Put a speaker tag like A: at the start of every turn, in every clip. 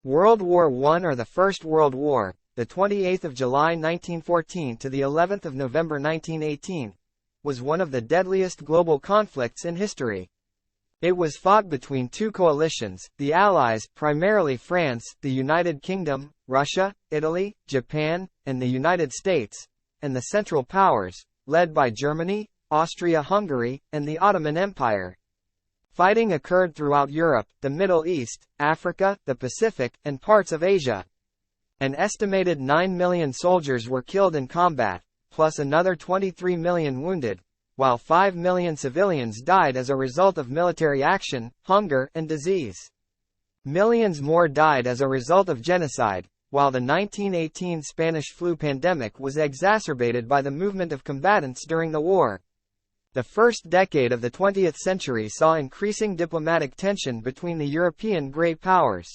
A: World War I, or the First World War, the 28th of July 1914 to the 11th of November 1918, was one of the deadliest global conflicts in history. It was fought between two coalitions, the Allies, primarily France, the United Kingdom, Russia, Italy, Japan, and the United States, and the Central Powers, led by Germany, Austria-Hungary, and the Ottoman Empire. Fighting occurred throughout Europe, the Middle East, Africa, the Pacific, and parts of Asia. An estimated 9 million soldiers were killed in combat, plus another 23 million wounded, while 5 million civilians died as a result of military action, hunger, and disease. Millions more died as a result of genocide, while the 1918 Spanish flu pandemic was exacerbated by the movement of combatants during the war. The first decade of the 20th century saw increasing diplomatic tension between the European great powers.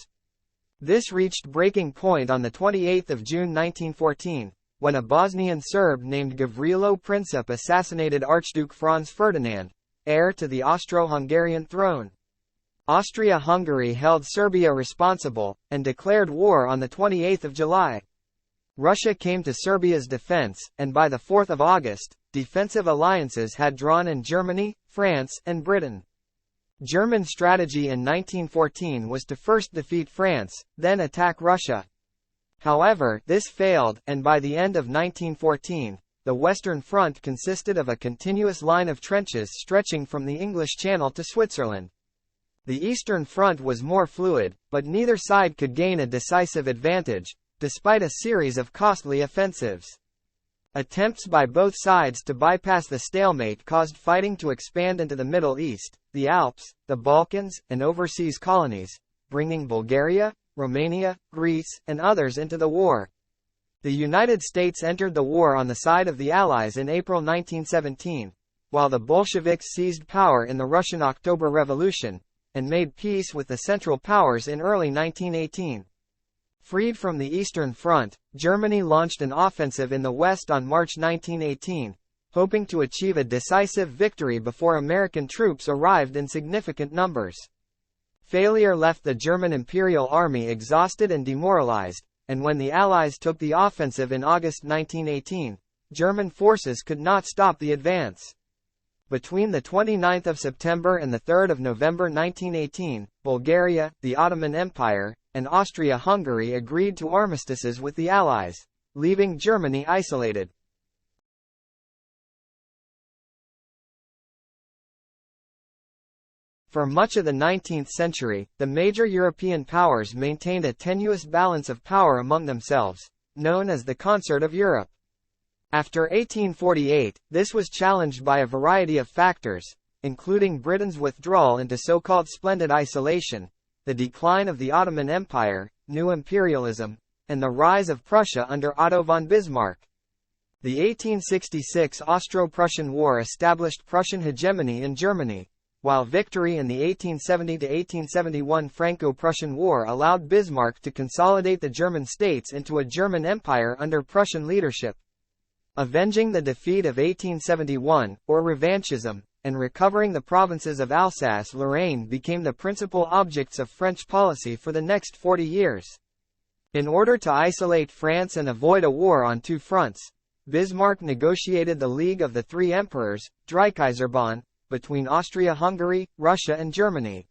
A: This reached breaking point on 28 June 1914, when a Bosnian Serb named Gavrilo Princip assassinated Archduke Franz Ferdinand, heir to the Austro-Hungarian throne. Austria-Hungary held Serbia responsible, and declared war on 28 July. Russia came to Serbia's defense, and by 4 August, defensive alliances had drawn in Germany, France, and Britain. German strategy in 1914 was to first defeat France, then attack Russia. However, this failed, and by the end of 1914, the Western Front consisted of a continuous line of trenches stretching from the English Channel to Switzerland. The Eastern Front was more fluid, but neither side could gain a decisive advantage, despite a series of costly offensives. Attempts by both sides to bypass the stalemate caused fighting to expand into the Middle East, the Alps, the Balkans, and overseas colonies, bringing Bulgaria, Romania, Greece, and others into the war. The United States entered the war on the side of the Allies in April 1917, while the Bolsheviks seized power in the Russian October Revolution, and made peace with the Central Powers in early 1918. Freed from the Eastern Front, Germany launched an offensive in the West on March 1918, hoping to achieve a decisive victory before American troops arrived in significant numbers. Failure left the German Imperial Army exhausted and demoralized, and when the Allies took the offensive in August 1918, German forces could not stop the advance. Between 29 September and 3 November 1918, Bulgaria, the Ottoman Empire, and Austria-Hungary agreed to armistices with the Allies, leaving Germany isolated. For much of the 19th century, the major European powers maintained a tenuous balance of power among themselves, known as the Concert of Europe. After 1848, this was challenged by a variety of factors, including Britain's withdrawal into so-called splendid isolation, the decline of the Ottoman Empire, new imperialism, and the rise of Prussia under Otto von Bismarck. The 1866 Austro-Prussian War established Prussian hegemony in Germany, while victory in the 1870–1871 Franco-Prussian War allowed Bismarck to consolidate the German states into a German empire under Prussian leadership. Avenging the defeat of 1871, or revanchism, and recovering the provinces of Alsace-Lorraine became the principal objects of French policy for the next 40 years. In order to isolate France and avoid a war on two fronts, Bismarck negotiated the League of the Three Emperors, Dreikaiserbund, between Austria-Hungary, Russia and Germany.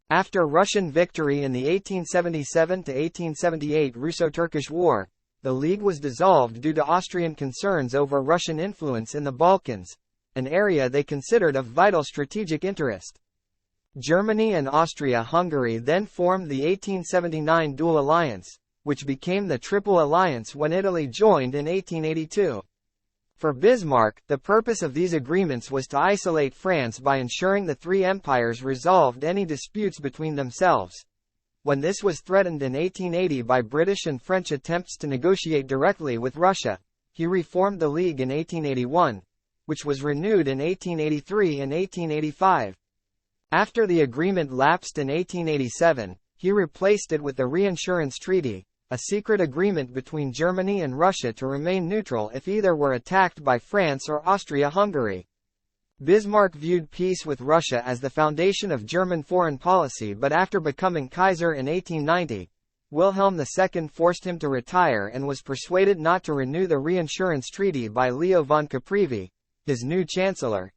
A: After Russian victory in the 1877–1878 Russo-Turkish War, the League was dissolved due to Austrian concerns over Russian influence in the Balkans, an area they considered of vital strategic interest. Germany and Austria-Hungary then formed the 1879 Dual Alliance, which became the Triple Alliance when Italy joined in 1882. For Bismarck, the purpose of these agreements was to isolate France by ensuring the three empires resolved any disputes between themselves. When this was threatened in 1880 by British and French attempts to negotiate directly with Russia, he reformed the League in 1881, which was renewed in 1883 and 1885. After the agreement lapsed in 1887, he replaced it with the Reinsurance Treaty, a secret agreement between Germany and Russia to remain neutral if either were attacked by France or Austria-Hungary. Bismarck viewed peace with Russia as the foundation of German foreign policy, but after becoming Kaiser in 1890, Wilhelm II forced him to retire and was persuaded not to renew the reinsurance treaty by Leo von Caprivi, his new chancellor.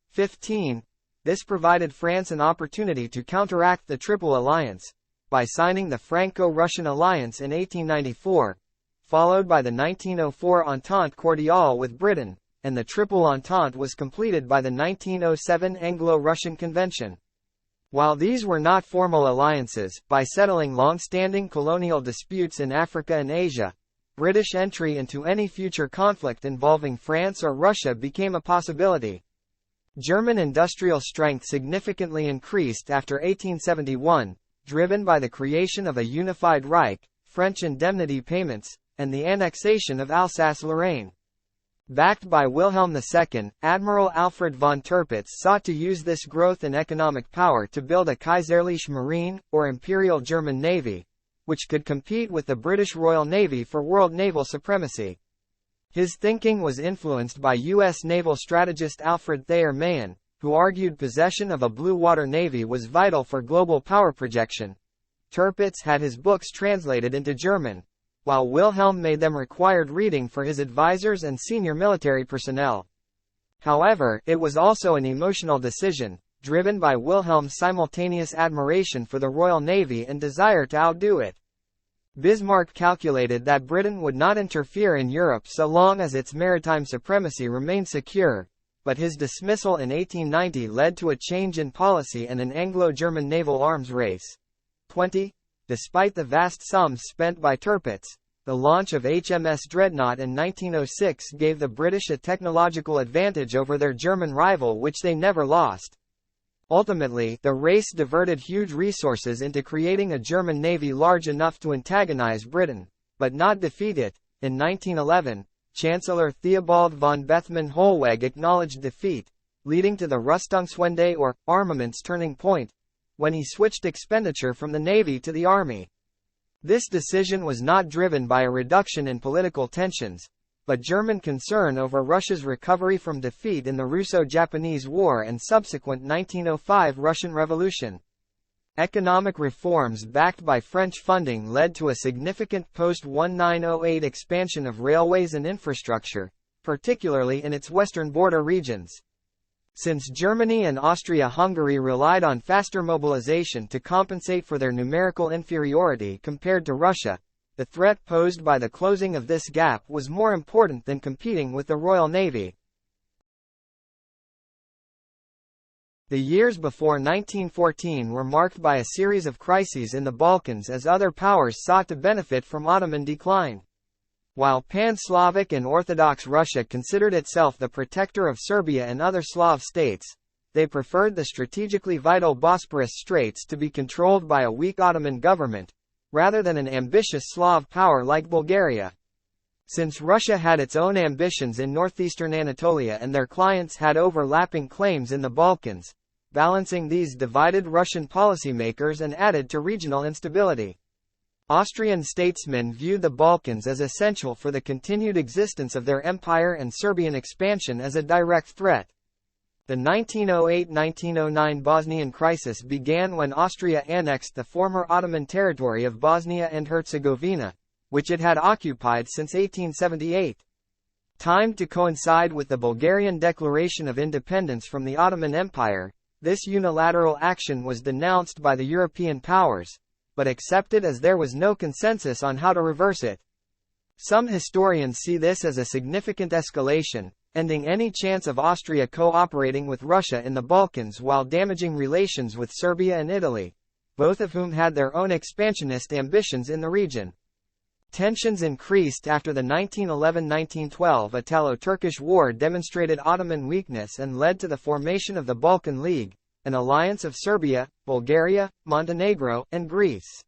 A: 15. This provided France an opportunity to counteract the Triple Alliance, by signing the Franco-Russian alliance in 1894, followed by the 1904 Entente Cordiale with Britain, and the Triple Entente was completed by the 1907 Anglo-Russian Convention. While these were not formal alliances, by settling long-standing colonial disputes in Africa and Asia, British entry into any future conflict involving France or Russia became a possibility. German industrial strength significantly increased after 1871, driven by the creation of a unified Reich, French indemnity payments, and the annexation of Alsace-Lorraine. Backed by Wilhelm II, Admiral Alfred von Tirpitz sought to use this growth in economic power to build a Kaiserliche Marine, or Imperial German Navy, which could compete with the British Royal Navy for world naval supremacy. His thinking was influenced by U.S. naval strategist Alfred Thayer Mahan, who argued possession of a blue water navy was vital for global power projection. Tirpitz had his books translated into German, while Wilhelm made them required reading for his advisors and senior military personnel. However, it was also an emotional decision, driven by Wilhelm's simultaneous admiration for the Royal Navy and desire to outdo it. Bismarck calculated that Britain would not interfere in Europe so long as its maritime supremacy remained secure, but his dismissal in 1890 led to a change in policy and an Anglo-German naval arms race. 20. Despite the vast sums spent by Tirpitz, the launch of HMS Dreadnought in 1906 gave the British a technological advantage over their German rival which they never lost. Ultimately, the race diverted huge resources into creating a German navy large enough to antagonize Britain, but not defeat it. In 1911, Chancellor Theobald von Bethmann-Hollweg acknowledged defeat, leading to the Rüstungswende or armaments turning point, when he switched expenditure from the Navy to the Army. This decision was not driven by a reduction in political tensions, but German concern over Russia's recovery from defeat in the Russo-Japanese War and subsequent 1905 Russian Revolution. Economic reforms backed by French funding led to a significant post-1908 expansion of railways and infrastructure, particularly in its western border regions. Since Germany and Austria-Hungary relied on faster mobilization to compensate for their numerical inferiority compared to Russia, the threat posed by the closing of this gap was more important than competing with the Royal Navy. The years before 1914 were marked by a series of crises in the Balkans as other powers sought to benefit from Ottoman decline. While pan-Slavic and Orthodox Russia considered itself the protector of Serbia and other Slav states, they preferred the strategically vital Bosporus Straits to be controlled by a weak Ottoman government, rather than an ambitious Slav power like Bulgaria. Since Russia had its own ambitions in northeastern Anatolia and their clients had overlapping claims in the Balkans, balancing these divided Russian policymakers and added to regional instability. Austrian statesmen viewed the Balkans as essential for the continued existence of their empire and Serbian expansion as a direct threat. The 1908–1909 Bosnian crisis began when Austria annexed the former Ottoman territory of Bosnia and Herzegovina, which it had occupied since 1878. Timed to coincide with the Bulgarian declaration of independence from the Ottoman Empire, this unilateral action was denounced by the European powers, but accepted as there was no consensus on how to reverse it. Some historians see this as a significant escalation, ending any chance of Austria cooperating with Russia in the Balkans while damaging relations with Serbia and Italy, both of whom had their own expansionist ambitions in the region. Tensions increased after the 1911–1912 Italo-Turkish War demonstrated Ottoman weakness and led to the formation of the Balkan League, an alliance of Serbia, Bulgaria, Montenegro, and Greece.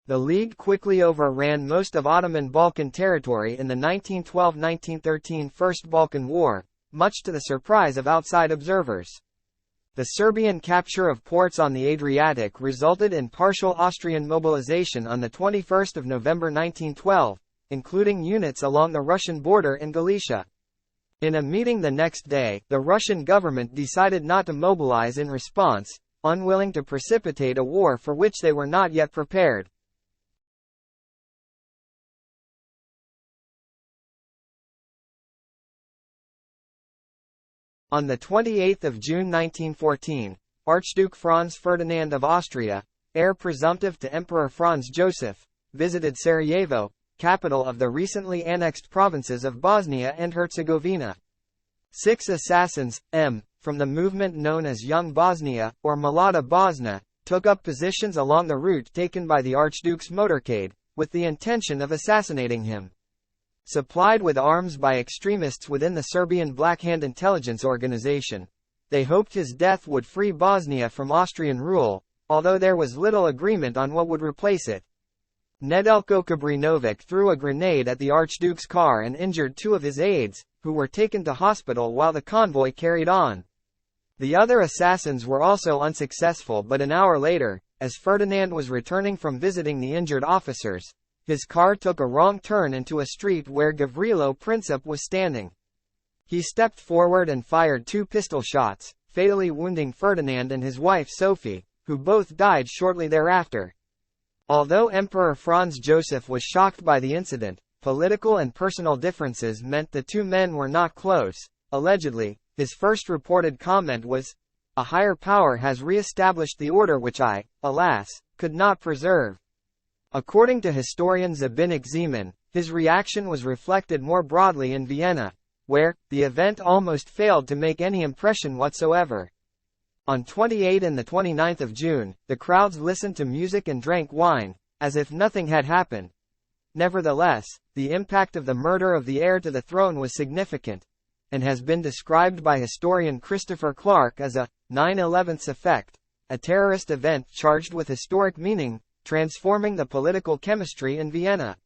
A: The League quickly overran most of Ottoman Balkan territory in the 1912–1913 First Balkan War, much to the surprise of outside observers. The Serbian capture of ports on the Adriatic resulted in partial Austrian mobilization on 21 November 1912, including units along the Russian border in Galicia. In a meeting the next day, the Russian government decided not to mobilize in response, unwilling to precipitate a war for which they were not yet prepared. On the 28th of June 1914, Archduke Franz Ferdinand of Austria, heir presumptive to Emperor Franz Joseph, visited Sarajevo, capital of the recently annexed provinces of Bosnia and Herzegovina. 6 assassins, from the movement known as Young Bosnia, or Mlada Bosna, took up positions along the route taken by the Archduke's motorcade, with the intention of assassinating him. Supplied with arms by extremists within the Serbian Black Hand intelligence organization, they hoped his death would free Bosnia from Austrian rule, although there was little agreement on what would replace it. Nedeljko Kabrinovic threw a grenade at the Archduke's car and injured 2 of his aides, who were taken to hospital while the convoy carried on. The other assassins were also unsuccessful, but an hour later, as Ferdinand was returning from visiting the injured officers, his car took a wrong turn into a street where Gavrilo Princip was standing. He stepped forward and fired 2 pistol shots, fatally wounding Ferdinand and his wife Sophie, who both died shortly thereafter. Although Emperor Franz Joseph was shocked by the incident, political and personal differences meant the 2 men were not close. Allegedly, his first reported comment was, "A higher power has re-established the order which I, alas, could not preserve." According to historian Zbigniew Zeman, his reaction was reflected more broadly in Vienna, where the event almost failed to make any impression whatsoever. On 28 and 29 June, the crowds listened to music and drank wine, as if nothing had happened. Nevertheless, the impact of the murder of the heir to the throne was significant, and has been described by historian Christopher Clark as a 9/11 effect, a terrorist event charged with historic meaning, transforming the political chemistry in Vienna.